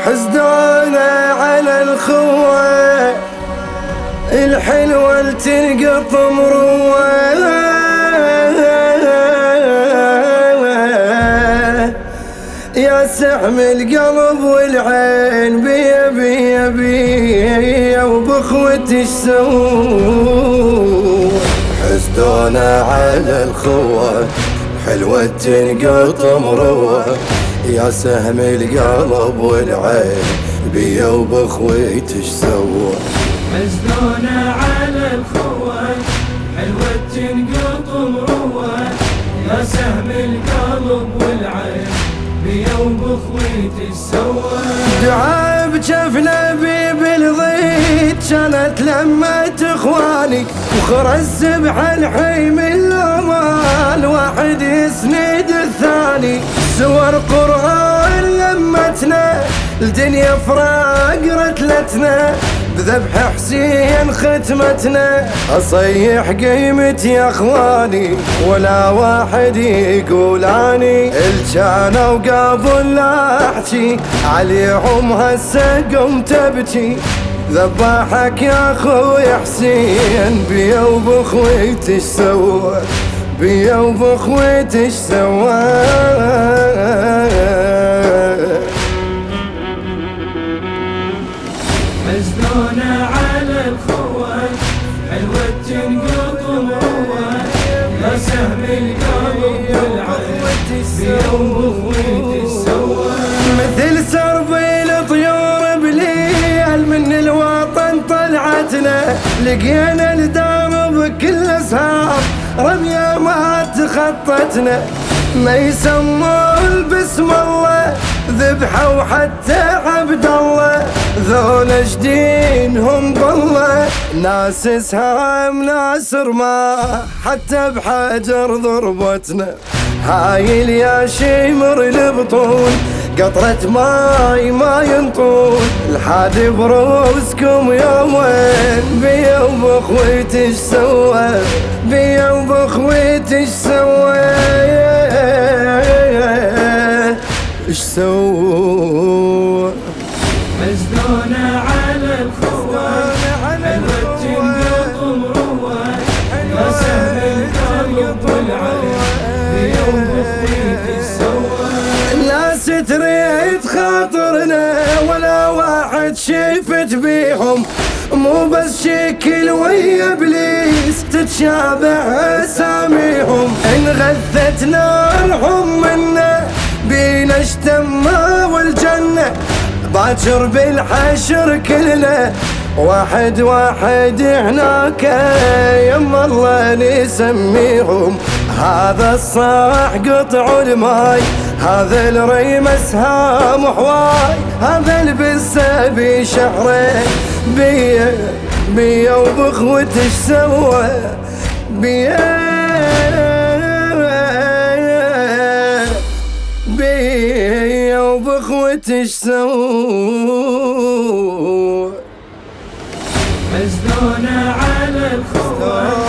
حسدونا على الخوة الحلوة اللي تنقط مروة، يا سهم القلب والعين بيا بيا بيا وبخوتي السوء. حسدونا على الخوة حلوة تنقط مروة، يا سهم القلب والعين بيا وبخوتي سوى. حسدونا على الخوة حلوة تنقط مروة، يا سهم القلب والعين بيا وبخوتي سوى. دعاء بجفنا بي بالضيت كانت لمة اخواني، وخر السبح الحي من الأمان واحد يسند الثاني. سور قرآن لمتنا الدنيا فراق رتلتنا، بذبح حسين ختمتنا أصيح قيمتي يا اخواني، ولا واحد يقولاني الجانا وقابل لا احكي عليهم هسه قمت ابكي. ذبحك يا اخوي حسين بيا وبخويتي ايش سوى، بيا وبخويتي ايش سوى. حسدونا على الخوة حلوة تنقط مروة، يا سهم القلب والعين بيا وبخوتي سوى. مثل سرب الطيور بليل من الوطن طلعتنا، لقينا الدرب كل اسهام رمية ما تخطتنا. ما يسمون باسم الله ذبحوا حتى عبد الله، ذولا جدينهم بالله ناس اسهام ناس رماح حتى بحجر ضربتنا. هايل يا شمر البطون قطرة ماي ما ينطون، الحاد بروسكم يومين بيا وبخويتي ايش سوى، بيا وبخويتي ايش سوى، ايش سوى. حسدونا على الخوة حلوة تنقط مروة، يا سهم القلب والعين بيا وبخوتي سوى. الناس تريد خاطرنا ولا واحد شفت بيهم، مو بس شكل ويا ابليس تتشابه اساميهم. ان غثت نارهم منا بينا اشتما والجنة، باكر بالحشر كلنا واحد واحد هناك يما الله نسميهم. هذا الصاح قطع الماي، هذا الريم اسهام حواي، هذا البسه بشهرين بيا بيا وبخوتي ايش سوى، بيا بيا وبخوتي ايش سوى. حسدونا على الخوة